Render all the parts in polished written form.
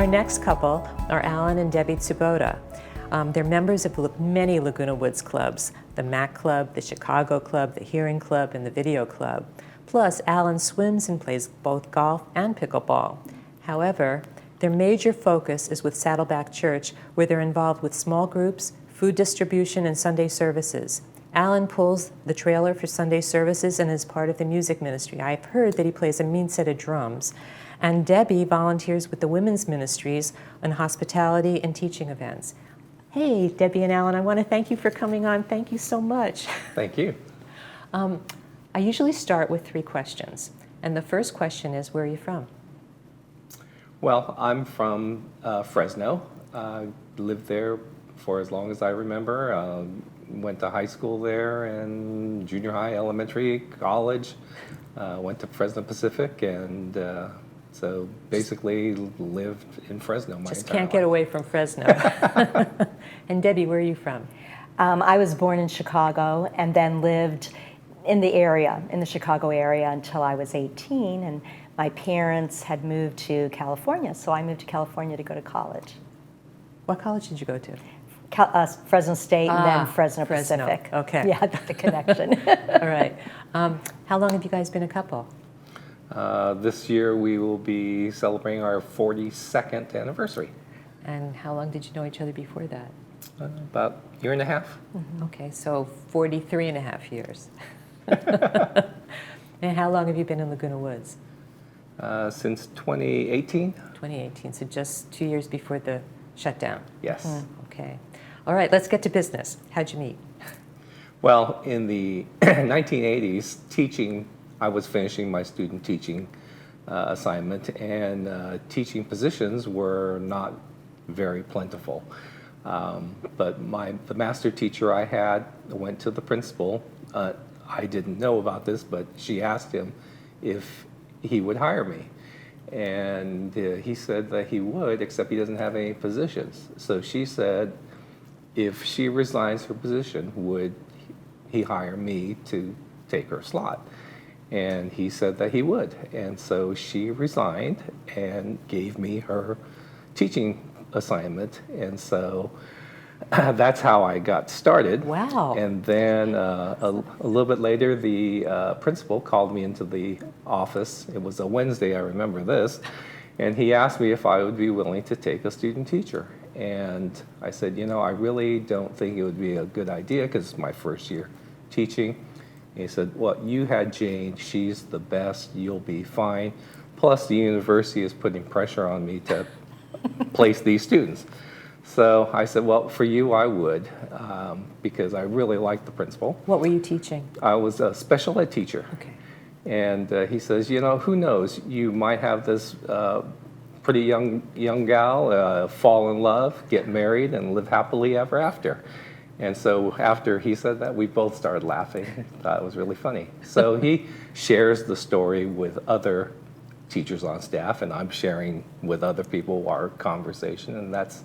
Our next couple are Alan and Debbie Tsubota. They're members of many Laguna Woods clubs, the Mac Club, the Chicago Club, the Hearing Club, and the Video Club. Plus, Alan swims and plays both golf and pickleball. However, their major focus is with Saddleback Church, where they're involved with small groups, food distribution, and Sunday services. Alan pulls the trailer for Sunday services and is part of the music ministry. I've heard that he plays a mean set of drums. And Debbie volunteers with the women's ministries on hospitality and teaching events. Hey, Debbie and Alan, I want to thank you for coming on. Thank you so much. Thank you. I usually start with 3 questions. And the first question is, where are you from? Well, I'm from Fresno. Lived there for as long as I remember. Went to high school there and junior high, elementary, college. Went to Fresno Pacific and so basically lived in Fresno my entire life. Just can't get away from Fresno. And Debbie, where are you from? I was born in Chicago and then lived in the area, in the Chicago area until I was 18, and my parents had moved to California, so I moved to California to go to college. What college did you go to? Fresno State and then Fresno Pacific. Okay. Yeah, that's the connection. All right. How long have you guys been a couple? This year we will be celebrating our 42nd anniversary. And how long did you know each other before that? About a year and a half. Mm-hmm. Okay, so 43 and a half years. And how long have you been in Laguna Woods? Since 2018. 2018, so just 2 years before the shutdown. Yes. Okay. All right, let's get to business. How'd you meet? Well, in the 1980s, I was finishing my student teaching assignment, and teaching positions were not very plentiful. But the master teacher I had went to the principal. I didn't know about this, but she asked him if he would hire me. And he said that he would, except he doesn't have any positions. So she said, if she resigns her position, would he hire me to take her slot? And he said that he would. And so she resigned and gave me her teaching assignment. And so that's how I got started. Wow. And then a little bit later, the principal called me into the office. It was a Wednesday, I remember this. And he asked me if I would be willing to take a student teacher. And I said, I really don't think it would be a good idea because it's my first year teaching. And he said, well, you had Jane. She's the best. You'll be fine. Plus, the university is putting pressure on me to place these students. So I said, well, for you, I would, because I really liked the principal. What were you teaching? I was a special ed teacher. Okay. And he says, who knows? You might have this pretty young gal fall in love, get married, and live happily ever after. And so after he said that, we both started laughing. Thought it was really funny. So he shares the story with other teachers on staff, and I'm sharing with other people our conversation, and that's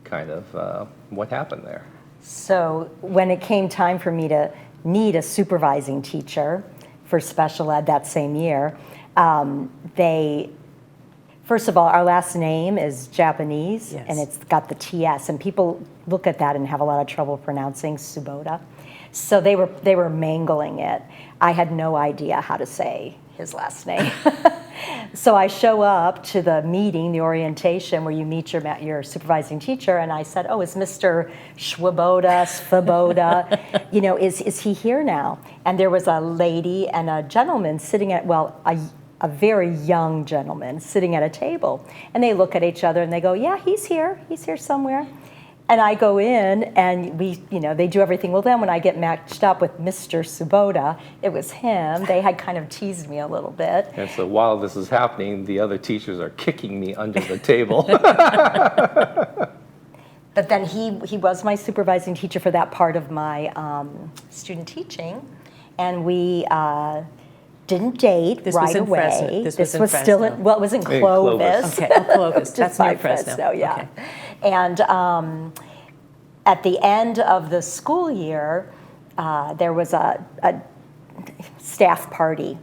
kind of what happened there. So when it came time for me to need a supervising teacher for special ed that same year, first of all, our last name is Japanese, yes, and it's got the TS, and people look at that and have a lot of trouble pronouncing Tsubota. So they were mangling it. I had no idea how to say his last name. So I show up to the meeting, the orientation, where you meet your supervising teacher, and I said, oh, is Mr. Swoboda, is he here now? And there was a lady and a gentleman sitting at, a very young gentleman sitting at a table. And they look at each other and they go, yeah, he's here somewhere. And I go in and they do everything. Well, then when I get matched up with Mr. Tsubota, it was him. They had kind of teased me a little bit. And so while this is happening, the other teachers are kicking me under the table. But then he was my supervising teacher for that part of my student teaching. And we didn't date right away. This was still it was in Clovis. Okay, Clovis. That's near Fresno. Yeah. Okay. And at the end of the school year, there was a staff party,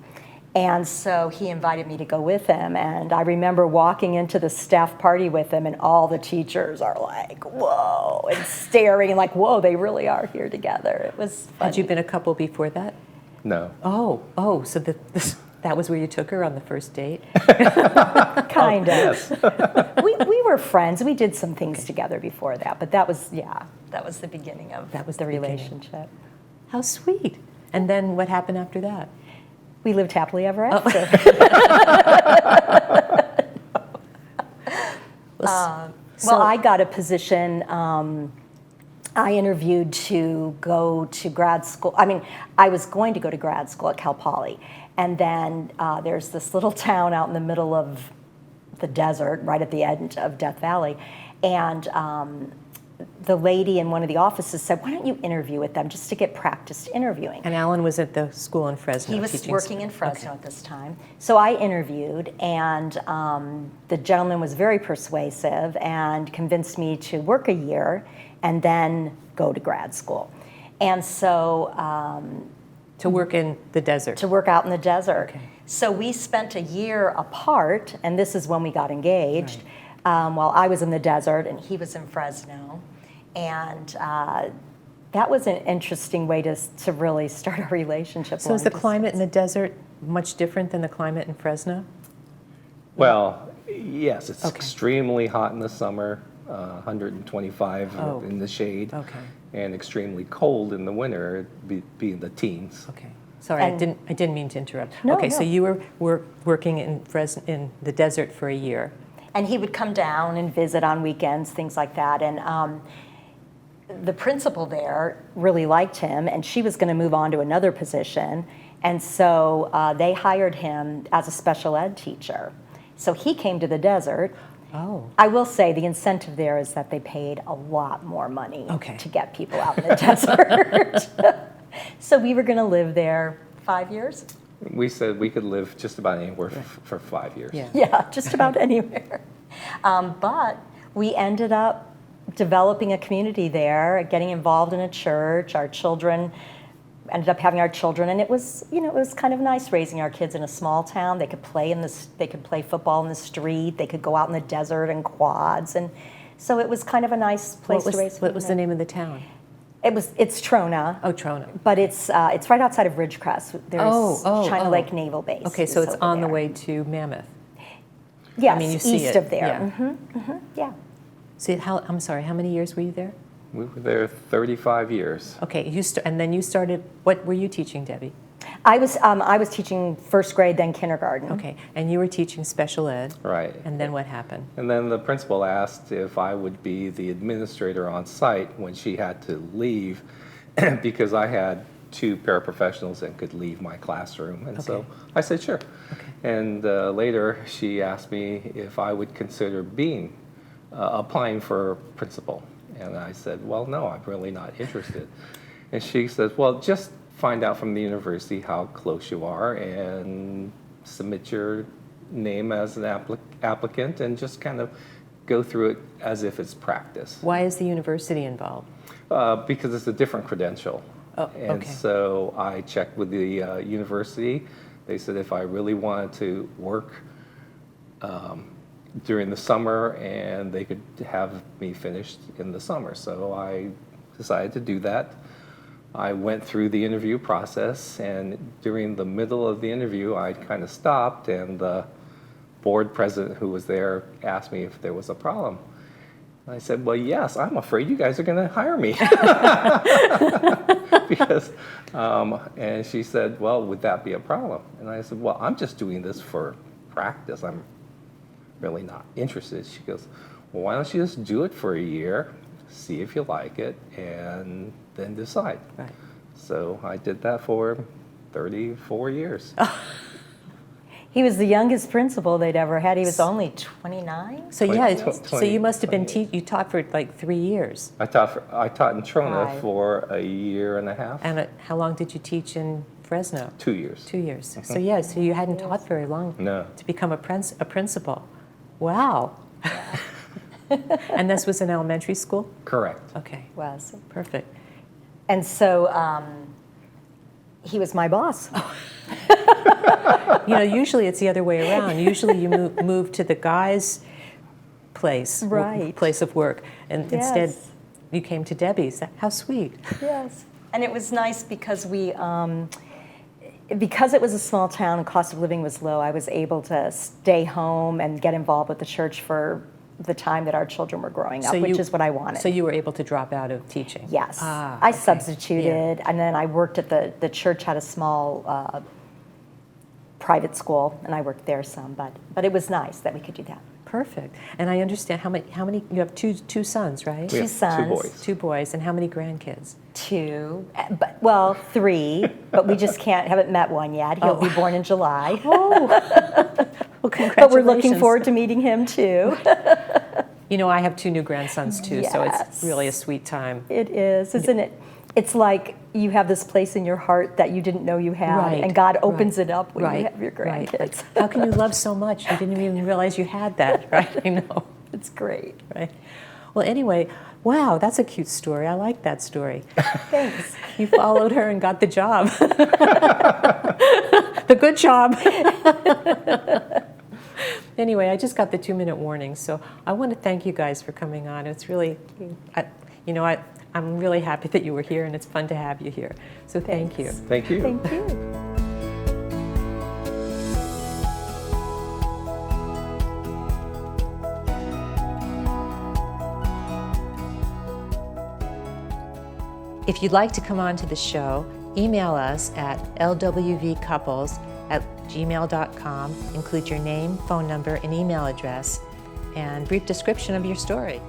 And so he invited me to go with him. And I remember walking into the staff party with him, and all the teachers are like, whoa, and staring like, whoa, they really are here together. It was funny. Had you been a couple before that? No. Oh, so that was where you took her on the first date? Kind of. Yes. We were friends. We did some things together before that. But that was the beginning of That was the the beginning. relationship. How sweet. And then what happened after that? We lived happily ever after. Well, I got a position. I interviewed to go to grad school. I mean, I was going to go to grad school at Cal Poly. And then there's this little town out in the middle of the desert, right at the end of Death Valley. And the lady in one of the offices said, why don't you interview with them just to get practiced interviewing? And Alan was at the school in Fresno. He was teaching working in school. Fresno at this time. So I interviewed, and the gentleman was very persuasive and convinced me to work a year and then go to grad school. And so To work in the desert. to work out in the desert. Okay. So we spent a year apart, and this is when we got engaged, while I was in the desert and he was in Fresno. And that was an interesting way to really start a relationship. So is the long climate in distance. the desert much different than the climate in Fresno? Well, yes, it's Okay. extremely hot in the summer, 125 Oh. in the shade, Okay. and extremely cold in the winter, be in the teens. Okay. Sorry, I And- didn't mean to interrupt. No, okay, so no. you were working in in the desert for a year. And he would come down and visit on weekends, things like that. And the principal there really liked him, and she was going to move on to another position. And so they hired him as a special ed teacher. So he came to the desert. Oh. I will say the incentive there is that they paid a lot more money Okay. to get people out in the desert. So we were going to live there 5 years. We said we could live just about anywhere for 5 years. Yeah. Yeah, just about anywhere. But we ended up developing a community there, getting involved in a church. Our children ended up having our children, and it was kind of nice raising our kids in a small town. They could play they could play football in the street. They could go out in the desert in quads, and so it was kind of a nice place to raise. What was the name of the town? It's Trona. Oh, Trona. But it's right outside of Ridgecrest. There's China Lake Naval Base. Okay, so is it's over on the there. way to Mammoth. Yes, mean, you see east it, of there. yeah. Yeah. So I'm sorry, how many years were you there? We were there 35 years. Okay, and then you started, what were you teaching, Debbie? I was teaching first grade, then kindergarten. Okay, and you were teaching special ed. Right. And then what happened? And then the principal asked if I would be the administrator on site when she had to leave because I had 2 paraprofessionals and could leave my classroom. And so Okay. I said, sure. Okay. And later she asked me if I would consider applying for principal. And I said, well, no, I'm really not interested. And she says, well, just find out from the university how close you are and submit your name as an applicant and just kind of go through it as if it's practice. Why is the university involved? Because it's a different credential. Oh, And okay. so I checked with the university. They said if I really wanted to work during the summer, and they could have me finished in the summer. So I decided to do that. I went through the interview process, and during the middle of the interview, I kind of stopped, and the board president who was there asked me if there was a problem. And I said, well, yes, I'm afraid you guys are going to hire me. Because, and she said, well, would that be a problem? And I said, well, I'm just doing this for practice. I'm really not interested. She goes, well, why don't you just do it for a year, see if you like it, and then decide. Right. So I did that for 34 years. He was the youngest principal they'd ever had. He was only 29. So 20 yeah, so you must have been 28. you taught for like 3 years. I taught in Trona Right. for a year and a half, And how long did you teach in Fresno? 2 years. 2 years. So yeah, so you hadn't taught very long No. to become a principal. Wow. And this was in elementary school? Correct. Okay, Was. perfect. And so he was my boss. Usually it's the other way around. Usually you move to the guy's place, Right. place of work, and instead Yes. you came to Debbie's. How sweet. Yes. And it was nice because because it was a small town and cost of living was low, I was able to stay home and get involved with the church for the time that our children were growing up, which is what I wanted. So you were able to drop out of teaching? Yes. Ah, I okay. substituted, and then I worked at the church had a small private school, and I worked there some, but it was nice that we could do that. Perfect. And I understand how many you have two sons, right? We Two have sons. 2 boys. 2 boys, and how many grandkids? 2, well, 3, but we just haven't met one yet. He'll be born in July. Oh, well, congratulations. But we're looking forward to meeting him too. I have 2 new grandsons too, so it's Yes. really a sweet time. It is, isn't it? It's like you have this place in your heart that you didn't know you had, Right, and God opens right, it up when you have your right. grandkids. How can you love so much? You didn't even realize you had that, right? I know, It's great. right? Well, anyway, wow, that's a cute story. I like that story. Thanks. You followed her and got the job. The good job. Anyway, I just got the 2-minute warning, so I want to thank you guys for coming on. It's really, I'm really happy that you were here, and it's fun to have you here. So thank you. Thank you. Thank you. If you'd like to come on to the show, email us at lwvcouples@gmail.com. Include your name, phone number, and email address, and brief description of your story.